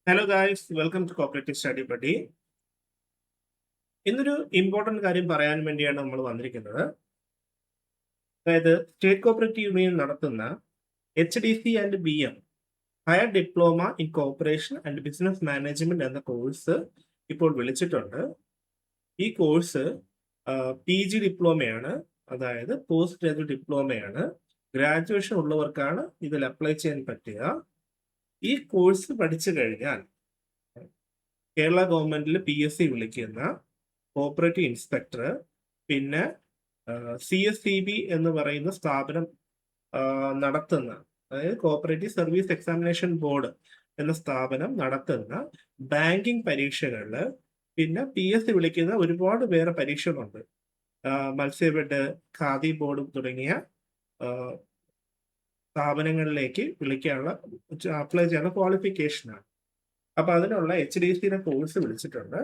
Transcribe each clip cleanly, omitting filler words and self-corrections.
Hello guys, welcome to cooperative study പട്ടി. ഇന്നൊരു important കാര്യം പറയാൻ വേണ്ടിയാണ് നമ്മൾ വന്നിരിക്കുന്നത്. അതായത് സ്റ്റേറ്റ് കോപ്പറേറ്റീവ് യൂണിയൻ നടത്തുന്ന HDC and BM higher diploma in cooperation and business management എന്ന കോഴ്സ് ഇപ്പോൾ വിളിച്ചിട്ടുണ്ട്. ഈ കോഴ്സ് PG ഡിപ്ലോമയാണ്, അതായത് പോസ്റ്റ് ഗ്രാജുവേറ്റ് ഡിപ്ലോമയാണ്. ഗ്രാജുവേഷൻ ഉള്ളവർക്കാണ് ഇതിൽ അപ്ലൈ ചെയ്യാൻ പറ്റുക. ഈ കോഴ്സ് പഠിച്ചു കഴിഞ്ഞാൽ കേരള ഗവൺമെന്റിൽ PSC വിളിക്കുന്ന കോപ്പറേറ്റീവ് ഇൻസ്പെക്ടർ, പിന്നെ CSCB എന്ന് പറയുന്ന സ്ഥാപനം നടത്തുന്ന, അതായത് കോപ്പറേറ്റീവ് സർവീസ് എക്സാമിനേഷൻ ബോർഡ് എന്ന സ്ഥാപനം നടത്തുന്ന ബാങ്കിങ് പരീക്ഷകളിൽ, പിന്നെ PSC വിളിക്കുന്ന ഒരുപാട് വേറെ പരീക്ഷകളുണ്ട്. മത്സ്യബെഡ്, ഖാദി ബോർഡ് തുടങ്ങിയ സ്ഥാപനങ്ങളിലേക്ക് വിളിക്കാനുള്ള അപ്ലൈ ചെയ്യാനുള്ള ക്വാളിഫിക്കേഷനാണ്. അപ്പൊ അതിനുള്ള HDCയുടെ കോഴ്സ് വിളിച്ചിട്ടുണ്ട്.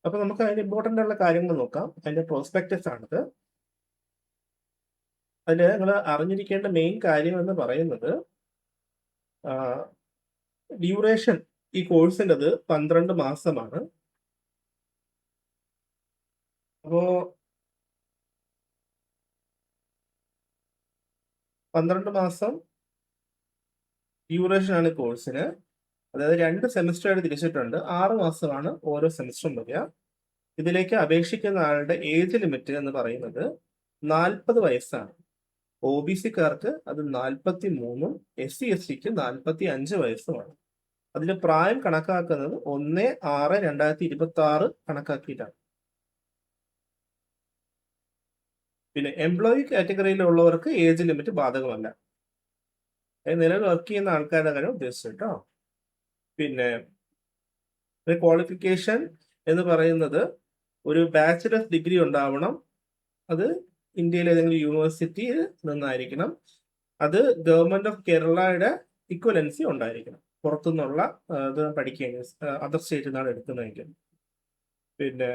അപ്പൊ നമുക്ക് അതിന് ഇമ്പോർട്ടൻ്റ് ഉള്ള കാര്യങ്ങൾ നോക്കാം. അതിന്റെ പ്രോസ്പെക്ടസ് ആണിത്. അതിൽ നിങ്ങൾ അറിഞ്ഞിരിക്കേണ്ട മെയിൻ കാര്യം എന്ന് പറയുന്നത്, ഡ്യൂറേഷൻ ഈ കോഴ്സിൻ്റെത് 12 മാസമാണ്. അപ്പോ 12 മാസം ഡ്യൂറേഷൻ ആണ് കോഴ്സിന്. അതായത് 2 സെമിസ്റ്ററായിട്ട് തിരിച്ചിട്ടുണ്ട്. 6 മാസമാണ് ഓരോ സെമിസ്റ്ററും വരിക. ഇതിലേക്ക് അപേക്ഷിക്കുന്ന ആളുടെ ഏജ് ലിമിറ്റ് എന്ന് പറയുന്നത് 40 വയസ്സാണ്. OBC-ക്കാർക്ക് അത് 43-ഉം SC/STക്ക് 45 വയസ്സുമാണ്. അതിന്റെ പ്രായം കണക്കാക്കുന്നത് 1/6/2026 കണക്കാക്കിയിട്ടാണ്. പിന്നെ എംപ്ലോയി കാറ്റഗറിയിലുള്ളവർക്ക് ഏജ് ലിമിറ്റ് ബാധകമല്ല. നിലവിൽ വർക്ക് ചെയ്യുന്ന ആൾക്കാരുടെ കാര്യം ഉദ്ദേശിച്ചു കേട്ടോ. പിന്നെ ക്വാളിഫിക്കേഷൻ എന്ന് പറയുന്നത് ഒരു ബാച്ചിലേഴ്സ് ഡിഗ്രി ഉണ്ടാവണം. അത് ഇന്ത്യയിലെ ഏതെങ്കിലും യൂണിവേഴ്സിറ്റിയിൽ നിന്നായിരിക്കണം. അത് ഗവൺമെന്റ് ഓഫ് കേരളയുടെ ഇക്വലൻസി ഉണ്ടായിരിക്കണം. പുറത്തുനിന്നുള്ള ഇത് പഠിക്കുകയെങ്കിൽ, അതർ സ്റ്റേറ്റിൽ നിന്നാണ് എടുക്കുന്നതെങ്കിൽ. പിന്നെ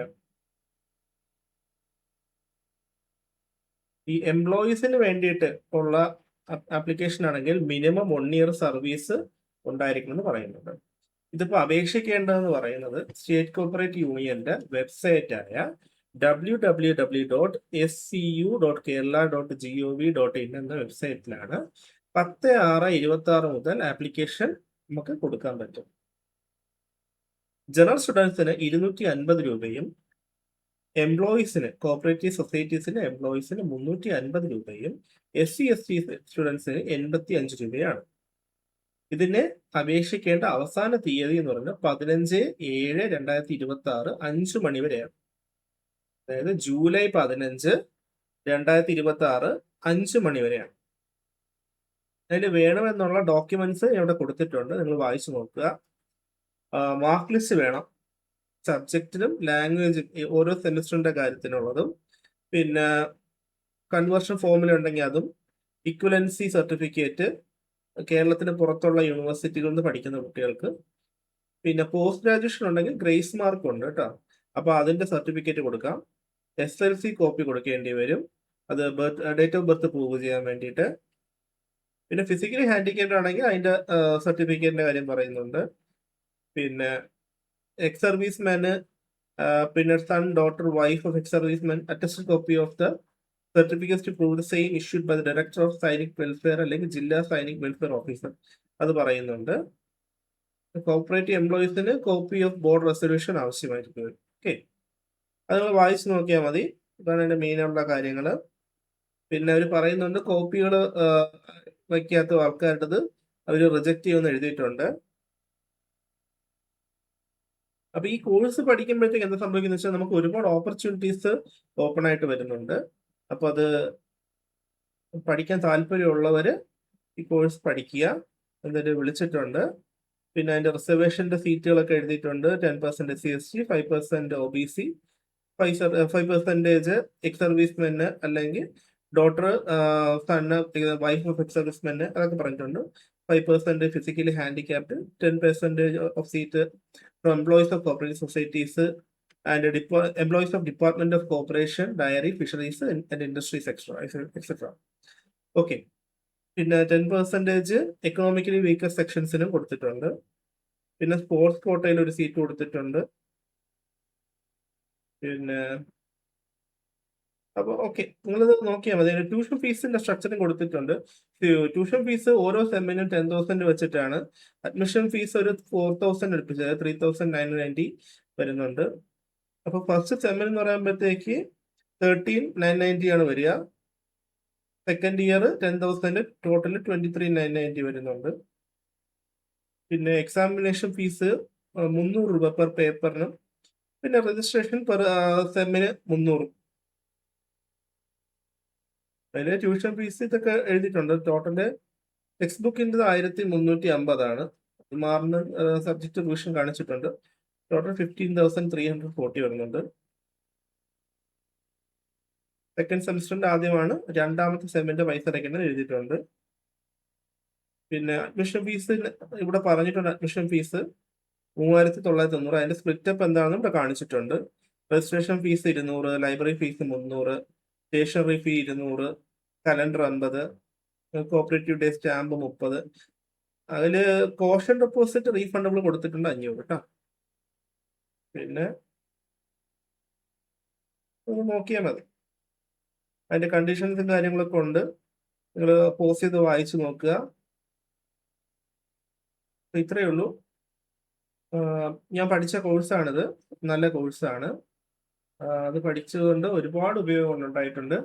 ഈ എംപ്ലോയീസിന് വേണ്ടിയിട്ട് ഉള്ള ആപ്ലിക്കേഷൻ ആണെങ്കിൽ മിനിമം 1 ഇയർ സർവീസ് ഉണ്ടായിരിക്കണം എന്ന് പറയുന്നുണ്ട്. ഇതിപ്പോൾ അപേക്ഷിക്കേണ്ടതെന്ന് പറയുന്നത് സ്റ്റേറ്റ് കോപ്പറേറ്റീവ് യൂണിയന്റെ വെബ്സൈറ്റ് ആയ www.scu.kerala.gov.in എന്ന വെബ്സൈറ്റിലാണ് 10/6/26 മുതൽ ആപ്ലിക്കേഷൻ നമുക്ക് കൊടുക്കാൻ പറ്റും. ജനറൽ സ്റ്റുഡൻസിന് 250 രൂപയും, എംപ്ലോയീസിന്, കോപ്പറേറ്റീവ് സൊസൈറ്റീസിന് എംപ്ലോയീസിന് 350 രൂപയും, SC/ST സ്റ്റുഡൻസിന് 85 രൂപയാണ്. ഇതിന് അപേക്ഷിക്കേണ്ട അവസാന തീയതി എന്ന് പറയുന്നത് 15/7/2026 5 മണി വരെയാണ്. അതായത് ജൂലൈ 15, 2026 5 മണി വരെയാണ്. അതിന് വേണമെന്നുള്ള ഡോക്യുമെന്റ്സ് ഇവിടെ കൊടുത്തിട്ടുണ്ട്, നിങ്ങൾ വായിച്ചു നോക്കുക. മാർക്ക് ലിസ്റ്റ് വേണം, സബ്ജക്റ്റിലും ലാംഗ്വേജും ഓരോ സെമിസ്റ്ററിന്റെ കാര്യത്തിനുള്ളതും, പിന്നെ കൺവേർഷൻ ഫോമിൽ ഉണ്ടെങ്കിൽ അതും, ഇക്വലൻസി സർട്ടിഫിക്കറ്റ് കേരളത്തിന് പുറത്തുള്ള യൂണിവേഴ്സിറ്റികളിൽ നിന്ന് പഠിക്കുന്ന കുട്ടികൾക്ക്, പിന്നെ പോസ്റ്റ് ഗ്രാജുവേഷൻ ഉണ്ടെങ്കിൽ ഗ്രേസ് മാർക്ക് ഉണ്ട് കേട്ടോ. അപ്പൊ അതിന്റെ സർട്ടിഫിക്കറ്റ് കൊടുക്കാം. SLC കോപ്പി കൊടുക്കേണ്ടി വരും, അത് ഡേറ്റ് ഓഫ് ബർത്ത് പ്രൂവ് ചെയ്യാൻ വേണ്ടിയിട്ട്. പിന്നെ ഫിസിക്കലി ഹാൻഡിക്യാപ്ഡ് ആണെങ്കിൽ അതിന്റെ സർട്ടിഫിക്കറ്റിന്റെ കാര്യം പറയുന്നുണ്ട്. പിന്നെ എക്സ് സർവീസ്മാന്, പിന്നെ son, daughter, wife of ex serviceman, attested copy of the certificates to prove the same issued by the director of Sainik welfare അല്ലെങ്കിൽ ജില്ലാ സൈനിക് വെൽഫെയർ ഓഫീസർ, അത് പറയുന്നുണ്ട്. കോപ്പറേറ്റീവ് എംപ്ലോയീസിന് കോപ്പി ഓഫ് ബോർഡ് റെസൊല്യൂഷൻ ആവശ്യമായിരിക്കും. ഓക്കെ, അത് നിങ്ങൾ വായിച്ചു നോക്കിയാൽ മതി. ഇതാണ് അതിന്റെ മെയിൻ ഉള്ള കാര്യങ്ങൾ. പിന്നെ അവർ പറയുന്നുണ്ട് കോപ്പികൾ വയ്ക്കാത്ത ആൾക്കാരുടേത് അവർ റിജക്ട് ചെയ്യുമെന്ന് എഴുതിയിട്ടുണ്ട്. അപ്പൊ ഈ കോഴ്സ് പഠിക്കുമ്പോഴത്തേക്ക് എന്താ സംഭവിക്കുന്നത് വെച്ചാൽ നമുക്ക് ഒരുപാട് ഓപ്പർച്യൂണിറ്റീസ് ഓപ്പൺ ആയിട്ട് വരുന്നുണ്ട്. അപ്പൊ അത് പഠിക്കാൻ താല്പര്യമുള്ളവര് ഈ കോഴ്സ് പഠിക്കുക. എന്നിട്ട് വിളിച്ചിട്ടുണ്ട്. പിന്നെ അതിന്റെ റിസർവേഷന്റെ സീറ്റുകളൊക്കെ എഴുതിയിട്ടുണ്ട്. 10% SC/ST, 5% OBC, 5% എക്സ് സർവീസ്മെന് അല്ലെങ്കിൽ daughter, son, wife of ex സർവീസ്മെന്, അതൊക്കെ പറഞ്ഞിട്ടുണ്ട്. 5% physically handicapped, 10% of seat from employees of cooperative societies and employees of department of cooperation, dairy, fisheries and industries etcetera. Okay, പിന്നെ 10% എക്കണോമിക്കലി വീക്കർ സെക്ഷൻസിനും കൊടുത്തിട്ടുണ്ട്. പിന്നെ sports കോട്ടയിൽ ഒരു സീറ്റ് കൊടുത്തിട്ടുണ്ട്. പിന്നെ അപ്പോൾ ഓക്കെ, നിങ്ങളിത് നോക്കിയാൽ മതി. ട്യൂഷൻ ഫീസിന്റെ സ്ട്രക്ചറും കൊടുത്തിട്ടുണ്ട്. ട്യൂഷൻ ഫീസ് ഓരോ സെമ്മിനും 10,000 വെച്ചിട്ടാണ്. അഡ്മിഷൻ ഫീസ് ഒരു 4,000 അടുപ്പിച്ച്, 3,990 വരുന്നുണ്ട്. അപ്പൊ ഫസ്റ്റ് സെമ്മിന് എന്ന് പറയുമ്പോഴത്തേക്ക് 13,990 ആണ് വരിക. സെക്കൻഡ് ഇയർ 10,000, ടോട്ടൽ 23,990 വരുന്നുണ്ട്. പിന്നെ എക്സാമിനേഷൻ ഫീസ് 300 രൂപ പെർ പേപ്പറിനും, പിന്നെ രജിസ്ട്രേഷൻ പെർ സെമ്മിന് 300. അതില് ട്യൂഷൻ ഫീസ് ഇതൊക്കെ എഴുതിയിട്ടുണ്ട്. ടോട്ടല് ടെക്സ്റ്റ് ബുക്കിൻ്റെ 1,350 മാറുന്ന സബ്ജക്ട് റിവിഷൻ കാണിച്ചിട്ടുണ്ട്. ടോട്ടൽ 15,340 വരുന്നുണ്ട്. സെക്കൻഡ് സെമിസ്റ്ററിന്റെ ആദ്യമാണ്, രണ്ടാമത്തെ സെമ്മിന്റെ പൈസ അടയ്ക്കുന്നത് എഴുതിയിട്ടുണ്ട്. പിന്നെ അഡ്മിഷൻ ഫീസ് ഇവിടെ പറഞ്ഞിട്ടുണ്ട്. Admission fees 3,990. അതിന്റെ സ്പ്ലിറ്റ് അപ്പ് എന്താണെന്ന് ഇവിടെ കാണിച്ചിട്ടുണ്ട്. Registration fees 200, library fees 300, stationery fee 200, calendar 50, cooperative day stamp 30. അതില് കോഷൻ ഡെപ്പോസിറ്റ് റീഫണ്ടബിൾ കൊടുത്തിട്ടുണ്ട് 500 കേട്ടോ. പിന്നെ ഒന്ന് നോക്കിയാൽ മതി. അതിന്റെ കണ്ടീഷൻസും കാര്യങ്ങളൊക്കെ ഉണ്ട്. നിങ്ങൾ പോസ് ചെയ്ത് വായിച്ചു നോക്കുക. ഇത്രയേ ഉള്ളൂ. ഞാൻ പഠിച്ച കോഴ്സാണിത്. നല്ല കോഴ്സാണ്. അത് പഠിച്ചുകൊണ്ട് ഒരുപാട് ഉപയോഗം ഉണ്ടായിട്ടുണ്ട്.